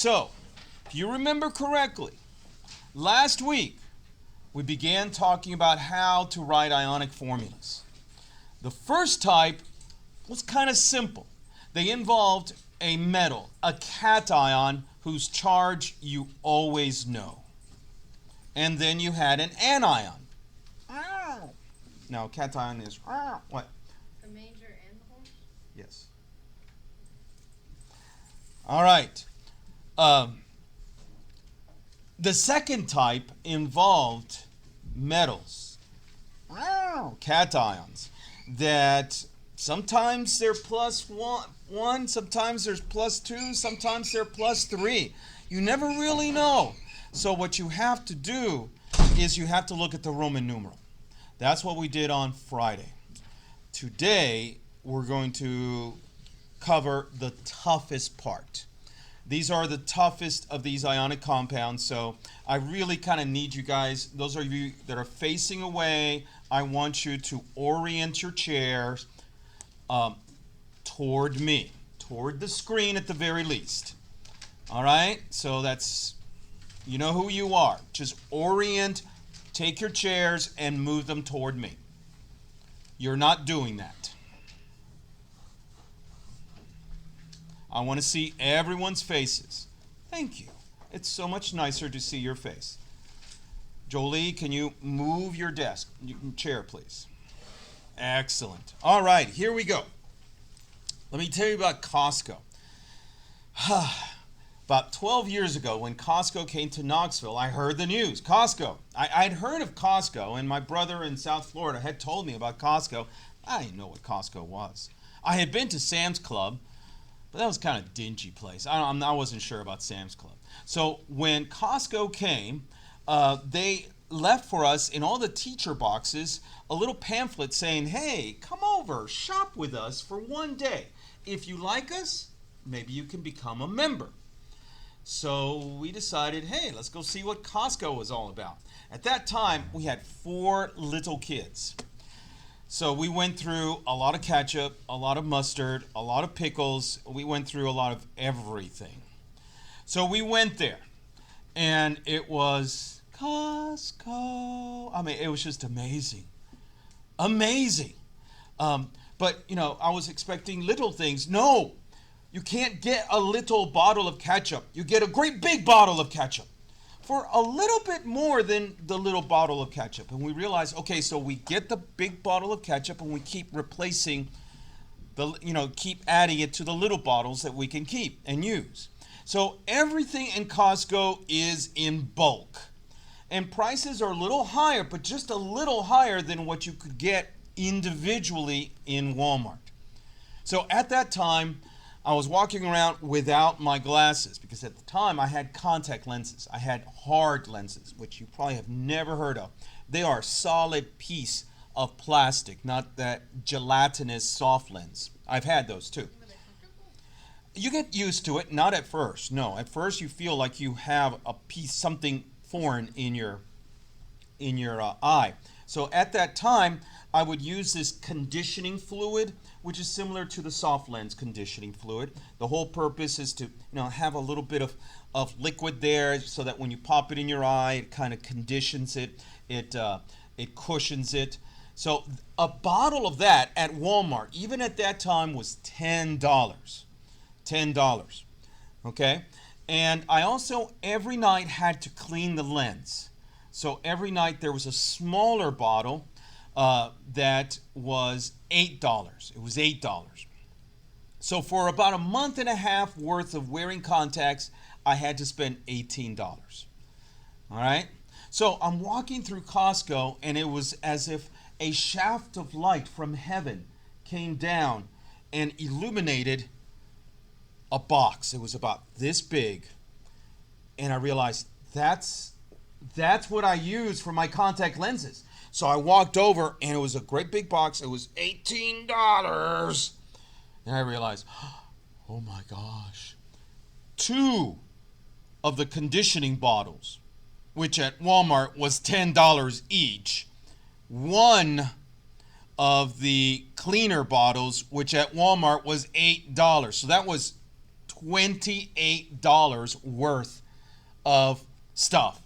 So, if you remember correctly, last week we began talking about how to write ionic formulas. The first type was kind of simple. They involved a metal, a cation, whose charge you always know. And then you had an anion. Now, cation is what? The major and the whole? Yes. All right. The second type involved metals, cations, that sometimes they're plus one, sometimes there's plus two, sometimes they're plus three. You never really know. So what you have to do is you have to look at the Roman numeral. That's what we did on Friday. Today, we're going to cover the toughest part. These are the toughest of these ionic compounds, so I really kind of need you guys, those of you that are facing away, I want you to orient your chairs toward me, toward the screen at the very least. All right, so that's, you know who you are. Just orient, take your chairs and move them toward me. You're not doing that. I want to see everyone's faces. Thank you. It's so much nicer to see your face. Jolie, can you move your desk, chair, please? Excellent. All right, here we go. Let me tell you about Costco. About 12 years ago, when Costco came to Knoxville, I heard the news. Costco. I'd heard of Costco, and my brother in South Florida had told me about Costco. I didn't know what Costco was. I had been to Sam's Club, but that was kind of a dingy place. I wasn't sure about Sam's Club. So when Costco came, they left for us in all the teacher boxes a little pamphlet saying, hey, come over, shop with us for one day. If you like us, maybe you can become a member. So we decided, hey, let's go see what Costco was all about. At that time, we had 4 little kids. So we went through a lot of ketchup, a lot of mustard, a lot of pickles. We went through a lot of everything. So we went there, and it was Costco. I mean, it was just amazing. Amazing. But, you know, I was expecting little things. No, you can't get a little bottle of ketchup. You get a great big bottle of ketchup for a little bit more than the little bottle of ketchup. And we realized, okay, so we get the big bottle of ketchup and we keep replacing keep adding it to the little bottles that we can keep and use. So everything in Costco is in bulk. And prices are a little higher, but just a little higher than what you could get individually in Walmart. So at that time, I was walking around without my glasses because at the time I had contact lenses. I had hard lenses, which you probably have never heard of. They are a solid piece of plastic, not that gelatinous soft lens. I've had those too. You get used to it, not at first. No, at first you feel like you have a piece, something foreign in your eye. So at that time, I would use this conditioning fluid, which is similar to the soft lens conditioning fluid. The whole purpose is to have a little bit of liquid there so that when you pop it in your eye, it kind of conditions it, it cushions it. So a bottle of that at Walmart, even at that time, was $10. $10. Okay? And I also every night had to clean the lens. So every night there was a smaller bottle that was $8. It was $8. So for about a month and a half worth of wearing contacts, I had to spend $18. All right? So I'm walking through Costco, and it was as if a shaft of light from heaven came down and illuminated a box. It was about this big. And I realized that's what I use for my contact lenses. So I walked over, and it was a great big box. It was $18. And I realized, oh my gosh, 2 of the conditioning bottles, which at Walmart was $10 each, 1 of the cleaner bottles, which at Walmart was $8. So that was $28 worth of stuff.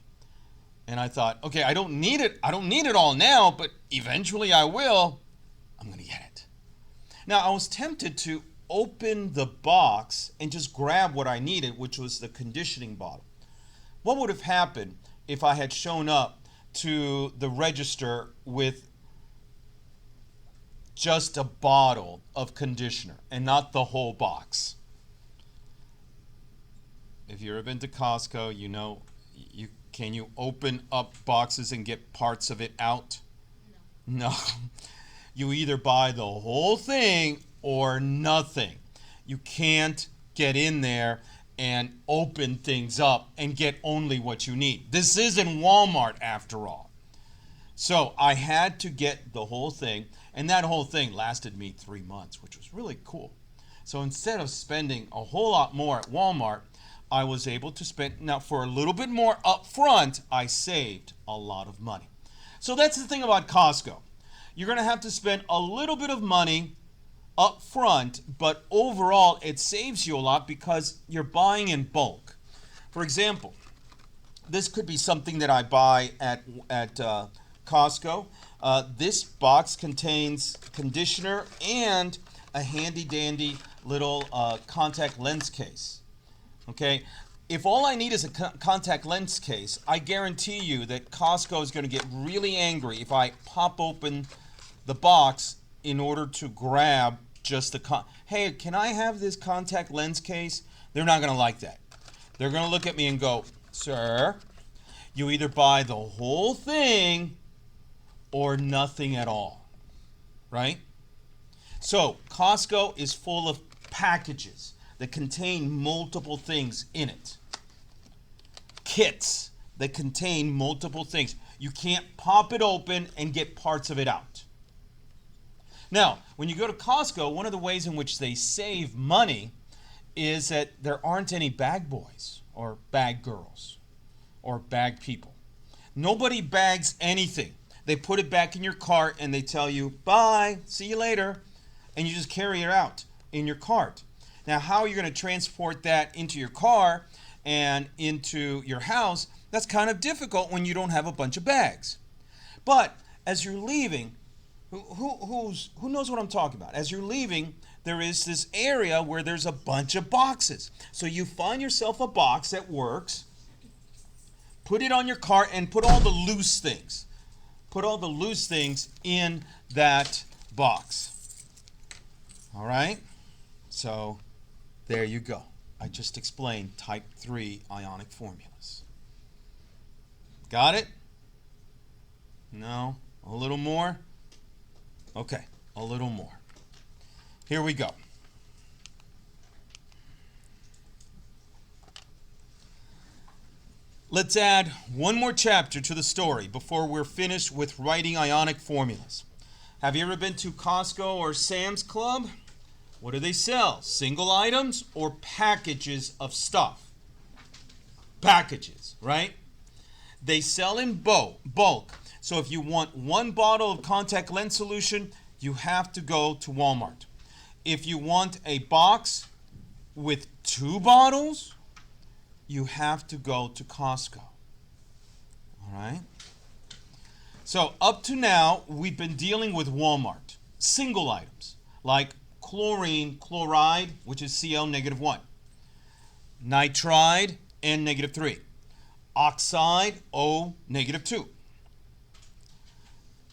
And I thought, okay, I don't need it. I don't need it all now, but eventually I will. I'm going to get it. Now, I was tempted to open the box and just grab what I needed, which was the conditioning bottle. What would have happened if I had shown up to the register with just a bottle of conditioner and not the whole box? If you've ever been to Costco, you know, can you open up boxes and get parts of it out? No. You either buy the whole thing or nothing. You can't get in there and open things up and get only what you need. This isn't Walmart after all. So I had to get the whole thing, and that whole thing lasted me 3 months, which was really cool. So instead of spending a whole lot more at Walmart, I was able to spend, now for a little bit more up front, I saved a lot of money. So that's the thing about Costco. You're going to have to spend a little bit of money up front, but overall it saves you a lot because you're buying in bulk. For example, this could be something that I buy at Costco. This box contains conditioner and a handy dandy little contact lens case. Okay, if all I need is a contact lens case, I guarantee you that Costco is going to get really angry if I pop open the box in order to grab just the hey, can I have this contact lens case? They're not going to like that. They're going to look at me and go, sir, you either buy the whole thing or nothing at all, right? So Costco is full of packages that contain multiple things in it. Kits that contain multiple things. You can't pop it open and get parts of it out. Now, when you go to Costco, one of the ways in which they save money is that there aren't any bag boys or bag girls or bag people. Nobody bags anything. They put it back in your cart and they tell you, bye, see you later, and you just carry it out in your cart. Now, how are you going to transport that into your car and into your house? That's kind of difficult when you don't have a bunch of bags. But as you're leaving, who knows what I'm talking about? As you're leaving, there is this area where there's a bunch of boxes. So you find yourself a box that works, put it on your cart, and put all the loose things. Put all the loose things in that box. All right? So there you go. I just explained type 3 ionic formulas. Got it? No? A little more? Okay, a little more. Here we go. Let's add one more chapter to the story before we're finished with writing ionic formulas. Have you ever been to Costco or Sam's Club? What do they sell? Single items or packages of stuff? Packages, right? They sell in bulk. So if you want one bottle of contact lens solution, you have to go to Walmart. If you want a box with 2 bottles, you have to go to Costco. All right? So up to now, we've been dealing with Walmart. Single items like chlorine chloride, which is Cl -1. Nitride, N -3. Oxide, O -2.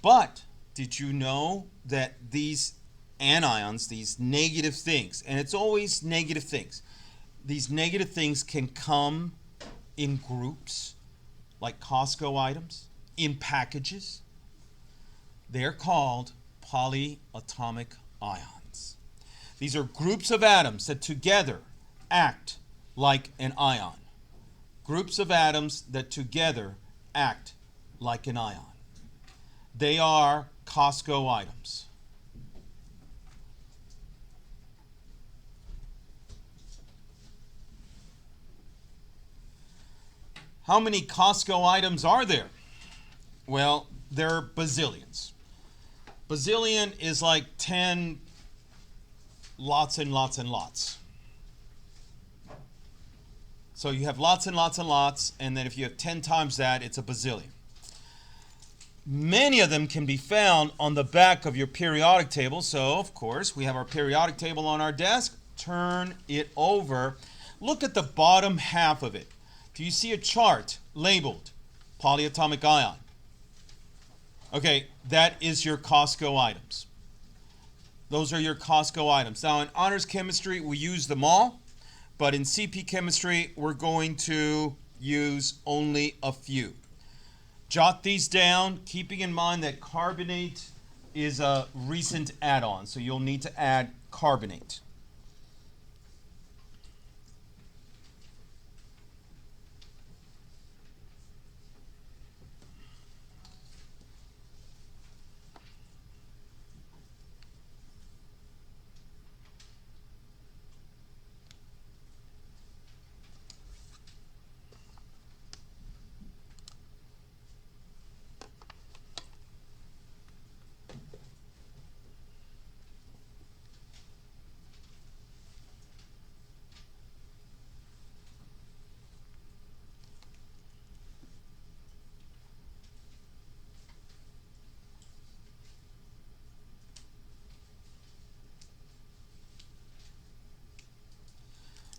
But did you know that these anions, these negative things, and it's always negative things, these negative things can come in groups like Costco items, in packages? They're called polyatomic ions. These are groups of atoms that together act like an ion. Groups of atoms that together act like an ion. They are Costco items. How many Costco items are there? Well, there are bazillions. Bazillion is like 10 lots and lots and lots. So you have lots and lots and lots, and then if you have 10 times that, it's a bazillion. Many of them can be found on the back of your periodic table. So, of course, we have our periodic table on our desk. Turn it over. Look at the bottom half of it. Do you see a chart labeled polyatomic ion? Okay, that is your Costco items. Those are your Costco items. Now, in honors chemistry, we use them all, but in CP chemistry, we're going to use only a few. Jot these down, keeping in mind that carbonate is a recent add-on, so you'll need to add carbonate.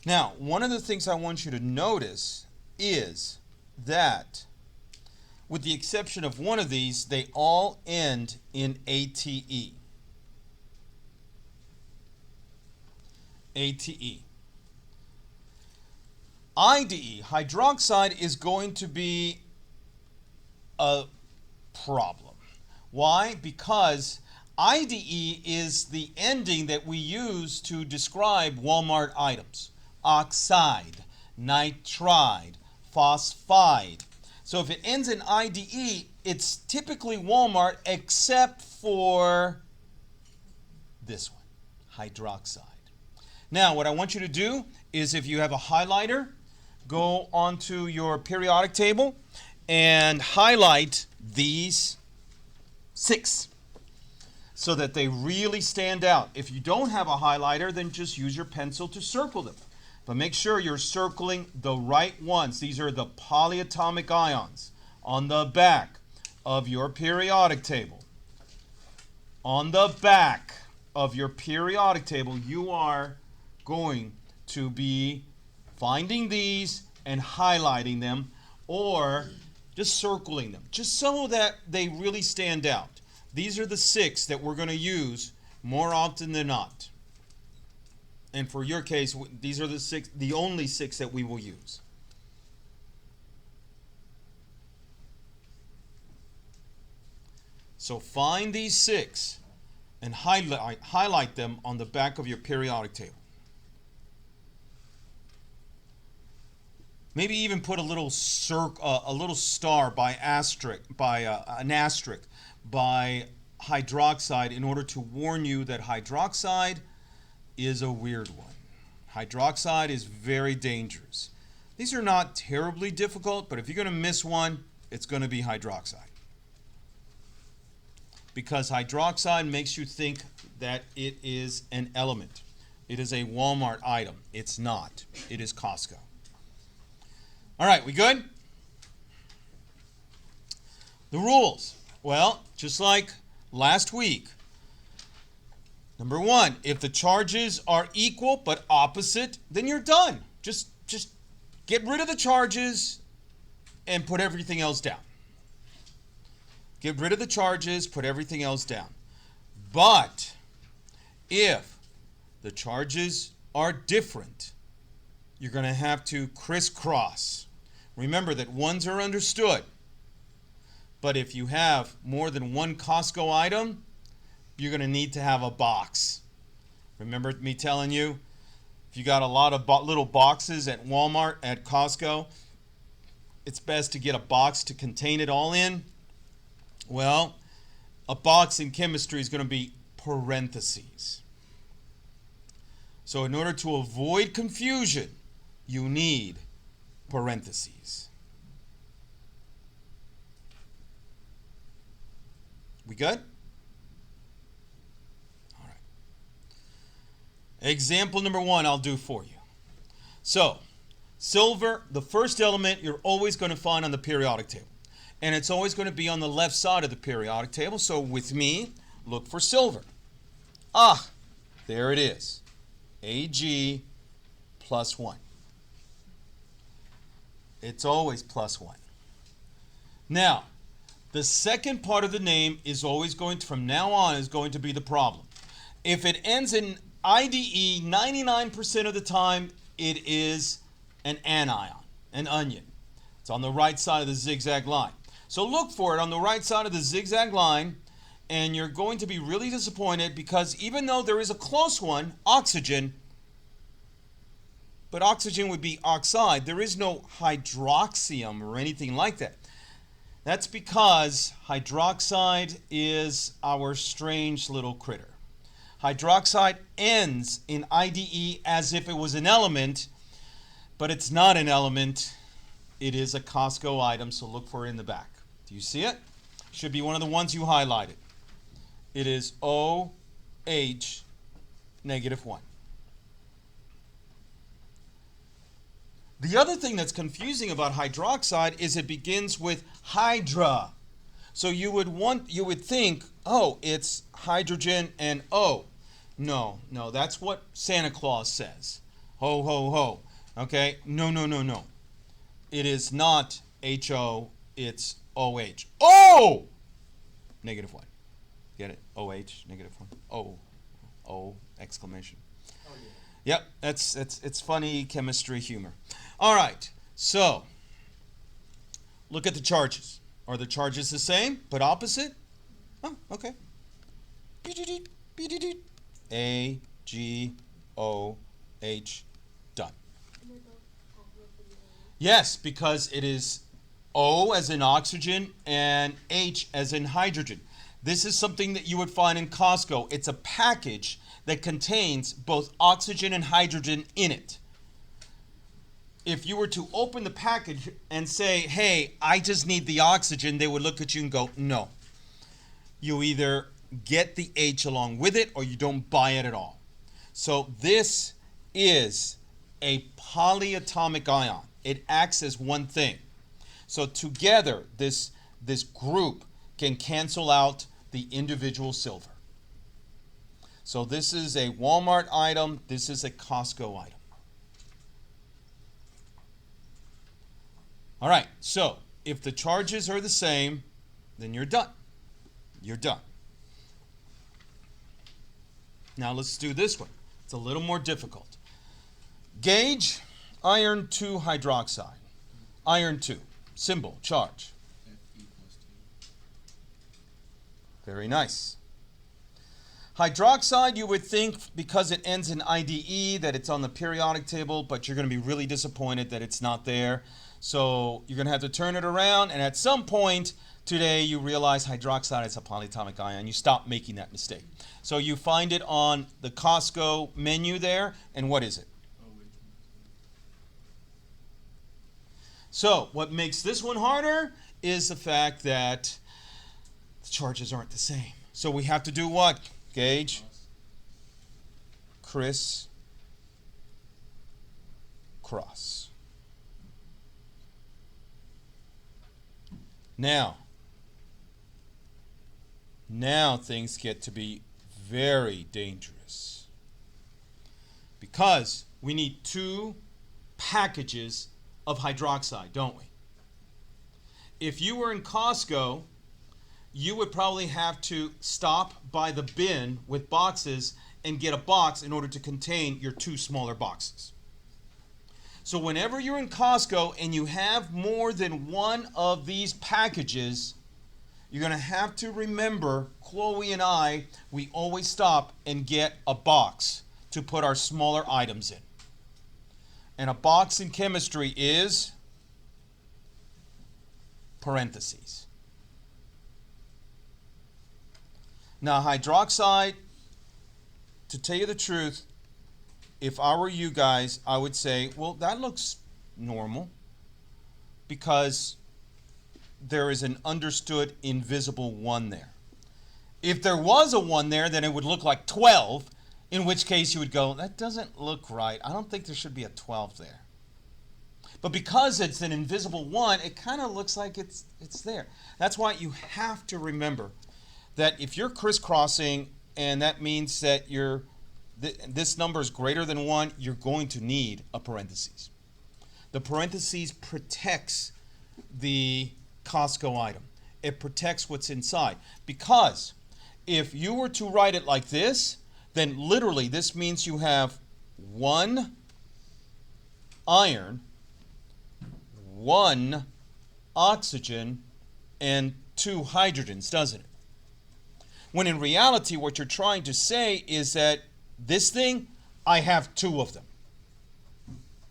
Now, one of the things I want you to notice is that, with the exception of one of these, they all end in ATE. ATE. IDE, hydroxide, is going to be a problem. Why? Because IDE is the ending that we use to describe Walmart items. Oxide, nitride, phosphide. So if it ends in IDE, it's typically Walmart except for this one, hydroxide. Now, what I want you to do is, if you have a highlighter, go onto your periodic table and highlight these 6 so that they really stand out. If you don't have a highlighter, then just use your pencil to circle them. But make sure you're circling the right ones. These are the polyatomic ions on the back of your periodic table. On the back of your periodic table, you are going to be finding these and highlighting them, or just circling them, just so that they really stand out. These are the 6 that we're going to use more often than not. And for your case, these are the only 6 that we will use. So find these 6 and highlight them on the back of your periodic table. Maybe even put a little star by an asterisk by hydroxide, in order to warn you that hydroxide is a weird one. Hydroxide is very dangerous. These are not terribly difficult, but if you're going to miss one, it's going to be hydroxide. Because hydroxide makes you think that it is an element. It is a Walmart item. It's not. It is Costco. All right, we good? The rules. Well, just like last week. Number 1, if the charges are equal but opposite, then you're done. Just get rid of the charges and put everything else down. Get rid of the charges, put everything else down. But if the charges are different, you're going to have to crisscross. Remember that ones are understood. But if you have more than one Costco item, you're going to need to have a box. Remember me telling you, if you got a lot of little boxes at Walmart, at Costco, it's best to get a box to contain it all in. Well, a box in chemistry is going to be parentheses. So in order to avoid confusion, you need parentheses. We good? All right. Example number 1 I'll do for you. So, Silver, the first element you're always going to find on the periodic table. And it's always going to be on the left side of the periodic table. So with me, look for silver. Ah, there it is. Ag plus 1. It's always plus 1. Now, the second part of the name is always going to, from now on, is going to be the problem. If it ends in IDE, 99% of the time, it is an anion, an onion. It's on the right side of the zigzag line. So look for it on the right side of the zigzag line, and you're going to be really disappointed because even though there is a close one, oxygen, but oxygen would be oxide, there is no hydroxium or anything like that. That's because hydroxide is our strange little critter. Hydroxide ends in IDE as if it was an element, but it's not an element. It is a Costco item, so look for it in the back. Do you see it? Should be one of the ones you highlighted. It is OH -1. The other thing that's confusing about hydroxide is it begins with hydra. So you would think, oh, it's hydrogen and O. No, that's what Santa Claus says. Ho, ho, ho. Okay? No. It is not HO, it's OH. Oh! -1. Get it? OH, -1. O, exclamation. Oh, yeah. Yep, it's funny chemistry humor. All right, so look at the charges. Are the charges the same but opposite? Oh, okay. A, G, O, H, done. Yes, because it is O as in oxygen and H as in hydrogen. This is something that you would find in Costco. It's a package that contains both oxygen and hydrogen in it. If you were to open the package and say, hey, I just need the oxygen, they would look at you and go, no. You either get the H along with it or you don't buy it at all. So this is a polyatomic ion. It acts as one thing. So together, this group can cancel out the individual silver. So this is a Walmart item. This is a Costco item. All right, so if the charges are the same, then you're done. You're done. Now let's do this one. It's a little more difficult. Gauge, iron 2 hydroxide. Iron 2, symbol, charge. Very nice. Hydroxide, you would think because it ends in IDE that it's on the periodic table, but you're going to be really disappointed that it's not there. So you're going to have to turn it around, and at some point today you realize hydroxide is a polyatomic ion. You stop making that mistake. So you find it on the Costco menu there, and what is it? So what makes this one harder is the fact that the charges aren't the same. So we have to do what? Gauge, criss, cross. Now things get to be very dangerous because we need 2 packages of hydroxide, don't we? If you were in Costco, you would probably have to stop by the bin with boxes and get a box in order to contain your 2 smaller boxes. So whenever you're in Costco and you have more than one of these packages, you're going to have to remember, Chloe and I, we always stop and get a box to put our smaller items in. And a box in chemistry is parentheses. Now hydroxide, to tell you the truth, if I were you guys, I would say, well, that looks normal because there is an understood invisible 1 there. If there was a 1 there, then it would look like 12, in which case you would go, that doesn't look right. I don't think there should be a 12 there. But because it's an invisible 1, it kind of looks like it's there. That's why you have to remember that if you're crisscrossing and that means that this number is greater than 1, you're going to need a parentheses. The parentheses protects the Costco item. It protects what's inside. Because if you were to write it like this, then literally this means you have 1 iron, 1 oxygen, and 2 hydrogens, doesn't it? When in reality, what you're trying to say is that this thing, I have 2 of them.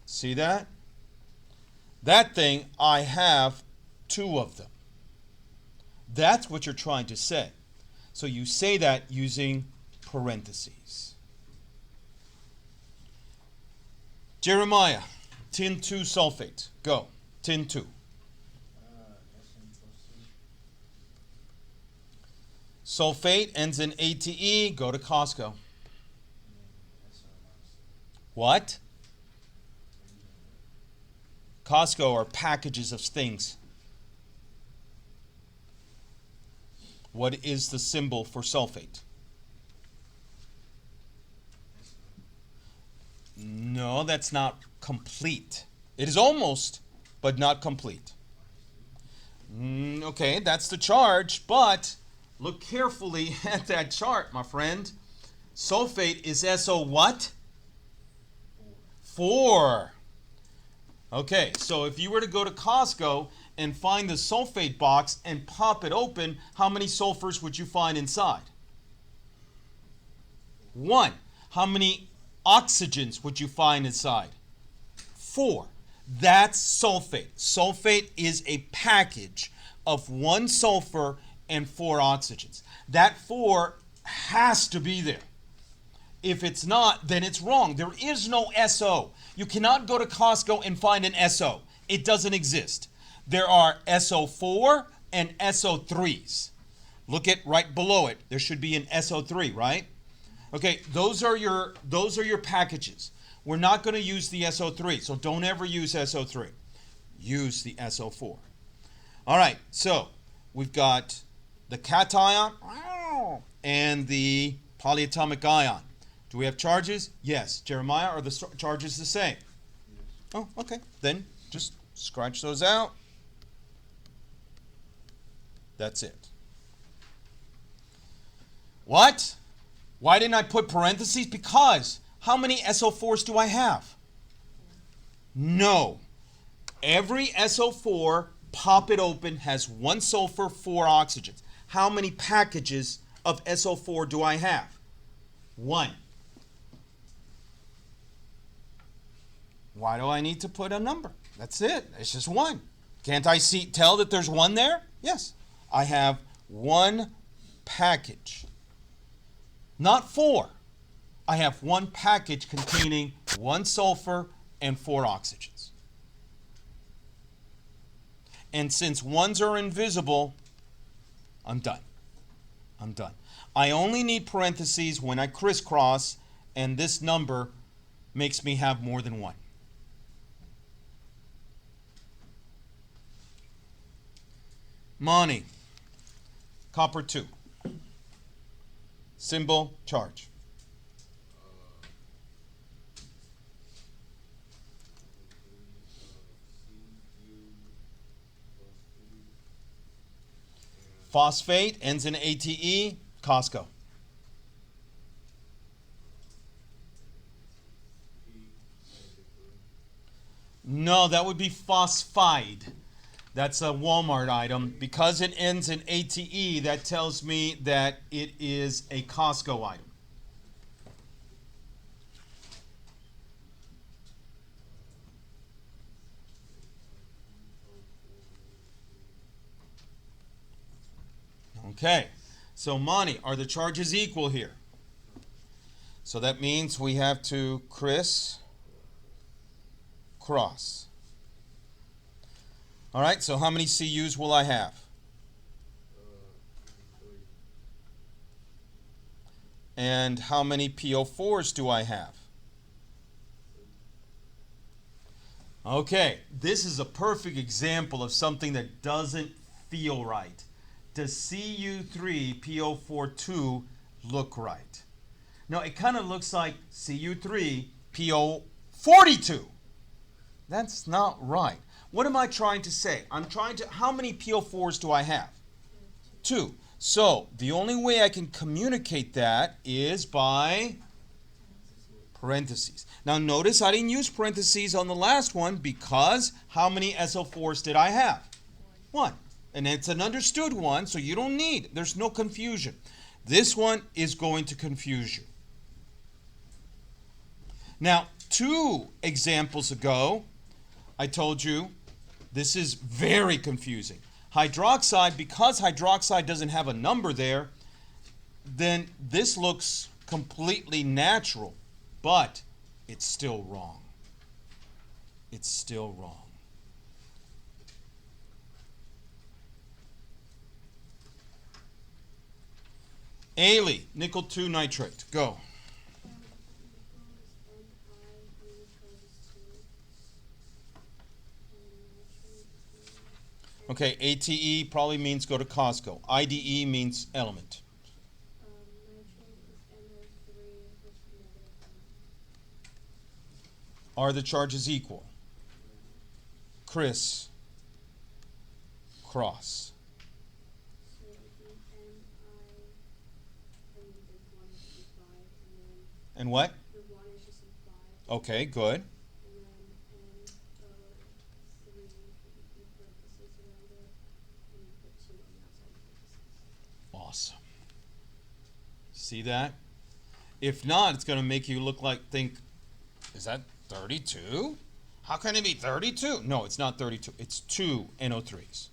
See that? That thing, I have 2 of them. That's what you're trying to say. So you say that using parentheses. Jeremiah, tin 2 sulfate. Go. Tin 2. Sulfate ends in ATE. Go to Costco. What? Costco are packages of things. What is the symbol for sulfate? No, that's not complete. It is almost, but not complete. Okay, that's the charge, but look carefully at that chart, my friend. Sulfate is SO what? 4. Okay, so if you were to go to Costco and find the sulfate box and pop it open, how many sulfurs would you find inside? 1. How many oxygens would you find inside? 4. That's sulfate. Sulfate is a package of 1 sulfur and 4 oxygens. That 4 has to be there. If it's not, then it's wrong. There is no SO. You cannot go to Costco and find an SO. It doesn't exist. There are SO4 and SO3s. Look at right below it. There should be an SO3, right? Okay, those are your packages. We're not going to use the SO3, so don't ever use SO3. Use the SO4. All right, so we've got the cation and the polyatomic ion. Do we have charges? Yes. Jeremiah, are the charges the same? Yes. Oh, okay. Then just scratch those out. That's it. What? Why didn't I put parentheses? Because how many SO4s do I have? No. Every SO4, pop it open, has 1 sulfur, 4 oxygens. How many packages of SO4 do I have? 1. Why do I need to put a number? That's it. It's just 1. Can't I tell that there's 1 there? Yes. I have 1 package. Not 4. I have 1 package containing 1 sulfur and 4 oxygens. And since 1s are invisible, I'm done. I'm done. I only need parentheses when I crisscross, and this number makes me have more than 1. Mani, copper 2. Symbol, charge. Phosphate ends in ATE, Costco. No, that would be phosphide. That's a Walmart item. Because it ends in ATE, that tells me that it is a Costco item. Okay, so Mani, are the charges equal here? So that means we have to cross. All right, so how many CUs will I have? And how many PO4s do I have? Okay, this is a perfect example of something that doesn't feel right. Does Cu3PO42 look right? No, it kind of looks like Cu3PO42. That's not right. What am I trying to say? How many PO4s do I have? 2. So, the only way I can communicate that is by parentheses. Now notice I didn't use parentheses on the last one because how many SO4s did I have? 1. And it's an understood one, so you don't need, there's no confusion. This one is going to confuse you. Now, 2 examples ago, I told you this is very confusing. Hydroxide, because hydroxide doesn't have a number there, then this looks completely natural. But it's still wrong. It's still wrong. Ali, nickel 2 nitrate. Go. Okay, ATE probably means go to Costco. IDE means element. Are the charges equal? Chris, cross. And what? Okay, good. Awesome. See that? If not, it's going to make you think, is that 32? How can it be 32? No, it's not 32. It's 2 NO3s.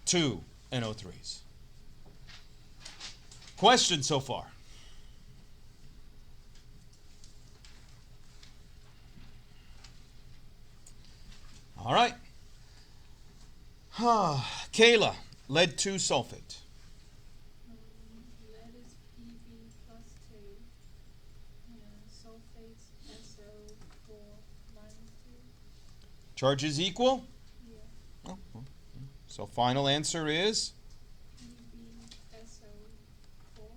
2 NO3s. Question so far? All right. Kayla, lead 2 sulfate. Lead is Pb plus 2, and sulfates SO4 minus 2. Charges equal? Yeah. Oh. So final answer is? Pb SO4.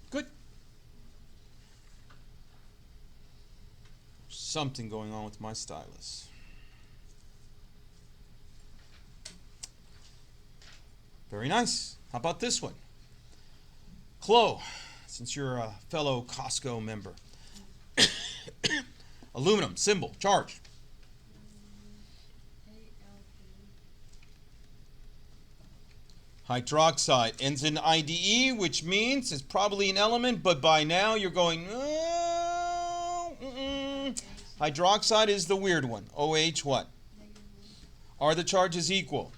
Good. Something going on with my stylus. Very nice. How about this one? Chloe, since you're a fellow Costco member. Aluminum, symbol, charge. Hydroxide ends in IDE, which means it's probably an element, but by now you're going, Hydroxide is the weird one. OH what? Are the charges equal?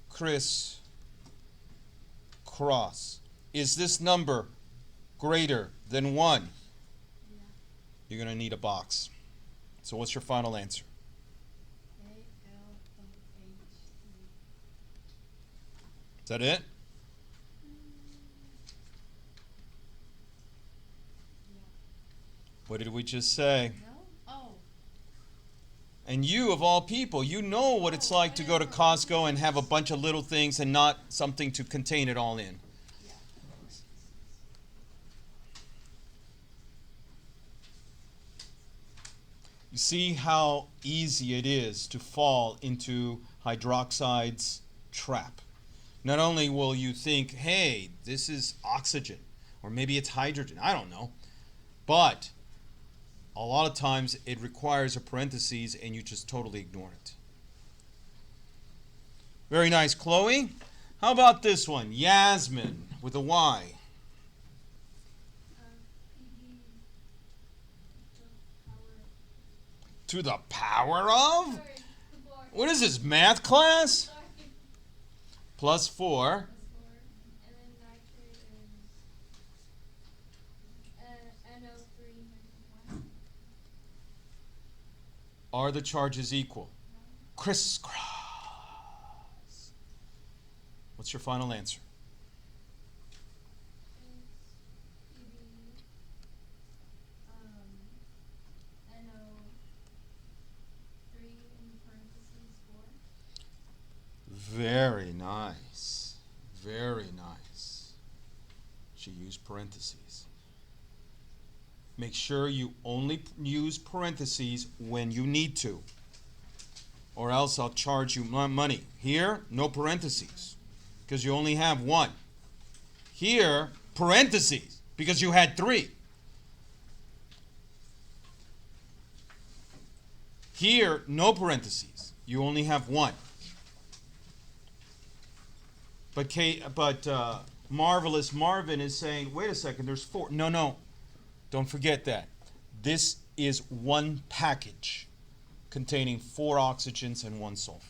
Chris, cross. Is this number greater than 1? You're going to need a box. So what's your final answer? Is that it? What did we just say? And you, of all people, you know what it's like to go to Costco and have a bunch of little things and not something to contain it all in. You see how easy it is to fall into hydroxide's trap. Not only will you think, hey, this is oxygen, or maybe it's hydrogen, I don't know, but a lot of times it requires a parentheses and you just totally ignore it. Very nice, Chloe. How about this one? Yasmin with a Y. To the power of? What is this, math class? Plus 4. And then nitrate is NO3. Are the charges equal? Crisscross. What's your final answer? parentheses. Make sure you only use parentheses when you need to, or else I'll charge you money. Here, no parentheses, because you only have one. Here, parentheses, because you had three. Here, no parentheses. You only have one. But Marvelous Marvin is saying, wait a second, there's four. No. Don't forget that. This is one package containing 4 oxygens and 1 sulfur.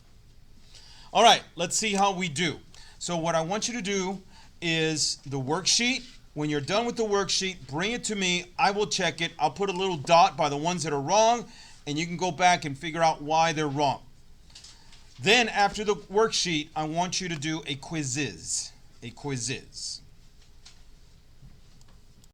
All right, let's see how we do. So what I want you to do is the worksheet. When you're done with the worksheet, bring it to me. I will check it. I'll put a little dot by the ones that are wrong, and you can go back and figure out why they're wrong. Then after the worksheet, I want you to do a quizzes. A quizzes.